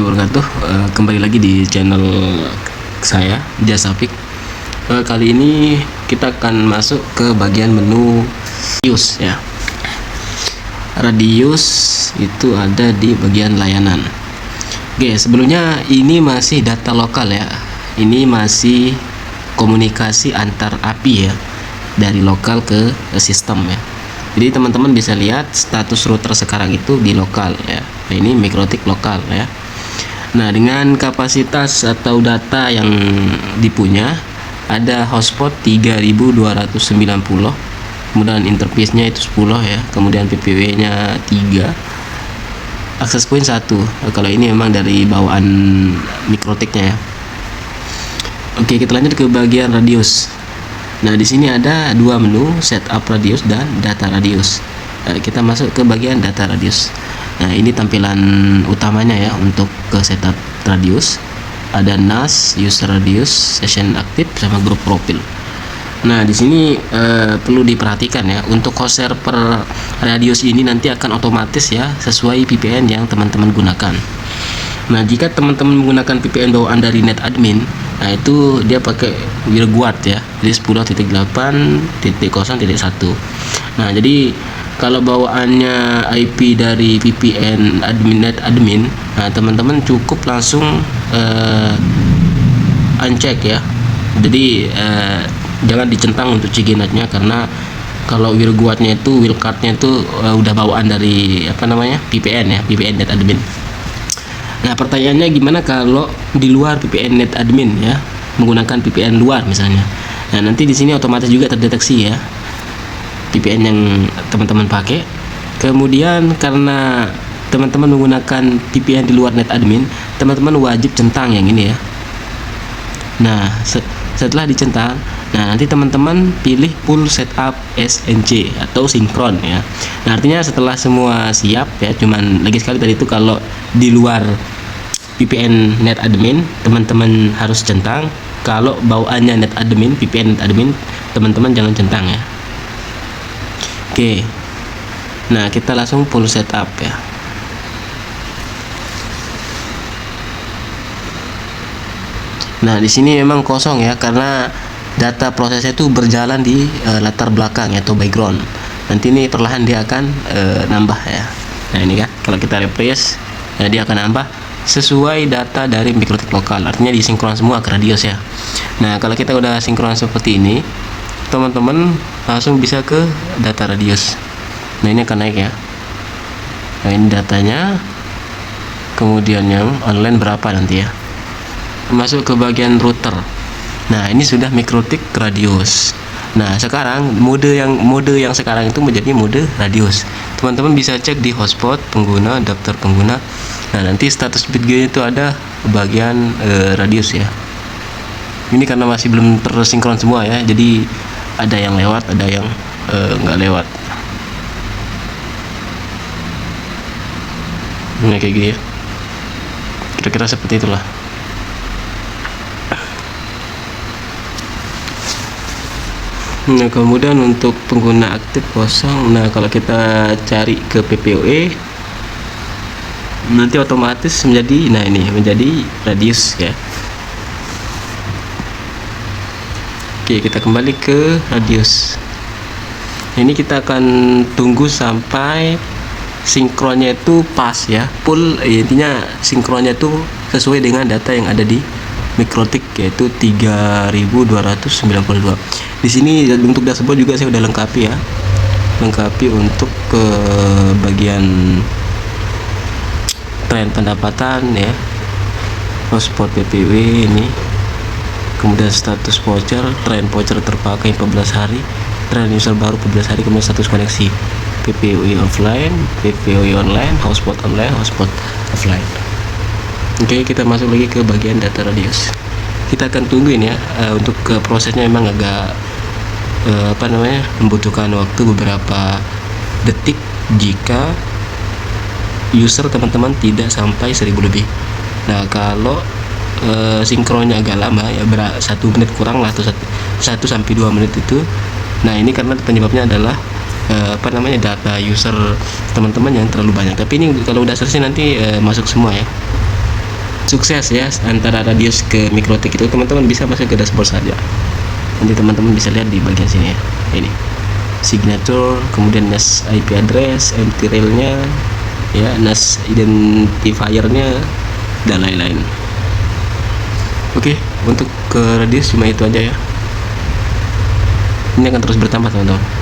warahmatullahi wabarakatuh. Kembali lagi di channel saya, Jasafik. Kali ini kita akan masuk ke bagian menu radius ya. Radius itu ada di bagian layanan. Oke, sebelumnya ini masih data lokal ya. Ini masih komunikasi antar API ya, dari lokal ke sistem ya. Jadi teman-teman bisa lihat status router sekarang itu di lokal ya. Nah, ini MikroTik lokal ya. Nah, dengan kapasitas atau data yang dipunya, ada hotspot 3290, kemudian interface-nya itu 10 ya, kemudian PPW-nya 3, access point 1. Kalau ini memang dari bawaan MikroTik-nya ya. Oke, kita lanjut ke bagian radius. Nah, di sini ada dua menu, setup radius dan data radius. Kita masuk ke bagian data radius. Nah, ini tampilan utamanya ya untuk ke setup radius. Ada NAS, user radius, session aktif, sama grup profil. Nah, di sini perlu diperhatikan ya, untuk host server radius ini nanti akan otomatis ya sesuai VPN yang teman-teman gunakan. Nah, jika teman-teman menggunakan VPN bawaan dari NetAdmin, nah itu dia pakai WireGuard ya, jadi 10.8.0.1. Nah, jadi kalau bawaannya IP dari VPN NetAdmin, nah teman-teman cukup langsung uncheck ya. Jadi jangan dicentang untuk CGNet-nya, karena kalau WireGuard-nya itu, wildcard-nya itu udah bawaan dari VPN ya, VPN NetAdmin. Nah, pertanyaannya gimana kalau di luar VPN NetAdmin ya, menggunakan VPN luar misalnya. Nah, nanti di sini otomatis juga terdeteksi ya VPN yang teman-teman pakai. Kemudian karena teman-teman menggunakan VPN di luar NetAdmin, teman-teman wajib centang yang ini ya. Nah, setelah dicentang, nah nanti teman-teman pilih full setup SNC atau sinkron ya. Nah, artinya setelah semua siap ya, cuman lagi sekali tadi itu kalau di luar VPN NetAdmin teman-teman harus centang. Kalau bawaannya NetAdmin, VPN NetAdmin, teman-teman jangan centang ya. Oke. Nah, kita langsung full setup ya. Nah, di sini memang kosong ya, karena data prosesnya itu berjalan di latar belakang ya, atau background. Nanti ini perlahan dia akan nambah ya. Nah, ini kan kalau kita refresh, nah dia akan nambah sesuai data dari MikroTik lokal, artinya disinkron semua ke radius ya. Nah, kalau kita udah sinkron seperti ini, teman-teman langsung bisa ke data radius. Nah, ini akan naik ya. Nah, ini datanya, kemudian yang online berapa nanti ya. Masuk ke bagian router. Nah, ini sudah MikroTik radius. Nah, sekarang mode yang sekarang itu menjadi mode radius. Teman-teman bisa cek di hotspot pengguna, daftar pengguna. Nah, nanti status bitgate itu ada bagian radius ya. Ini karena masih belum tersinkron semua ya, jadi ada yang lewat, ada yang nggak lewat. Nah, kayak gini ya. Kira-kira seperti itulah. Nah, kemudian untuk pengguna aktif kosong, nah kalau kita cari ke PPOE, nanti otomatis menjadi, nah ini menjadi radius ya. Oke, kita kembali ke radius. Ini kita akan tunggu sampai sinkronnya itu pas ya, full, intinya sinkronnya itu sesuai dengan data yang ada di MikroTik, yaitu 3292. Di sini untuk dashboard juga saya udah lengkapi ya, lengkapi untuk ke bagian tren pendapatan ya, hotspot PPW ini, kemudian status voucher, tren voucher terpakai 14 hari, tren user baru 14 hari, kemudian status koneksi PPW offline, PPW online, hotspot offline. Oke, kita masuk lagi ke bagian data radius. Kita akan tungguin ya, untuk ke prosesnya memang agak membutuhkan waktu beberapa detik jika user teman-teman tidak sampai 1000 lebih. Nah, kalau sinkronnya agak lama ya, 1 menit kurang lah, atau 1 sampai 2 menit itu. Nah, ini karena penyebabnya adalah data user teman-teman yang terlalu banyak. Tapi ini kalau udah selesai nanti masuk semua ya. sukses ya antara radius ke mikrotik itu, teman-teman bisa masuk ke dashboard saja. Nanti teman-teman bisa lihat di bagian sini ya, ini signature, kemudian NAS IP address, empty rail-nya ya, NAS identifier-nya, dan lain-lain. Oke, untuk ke radius cuma itu aja ya. Ini akan terus bertambah teman-teman.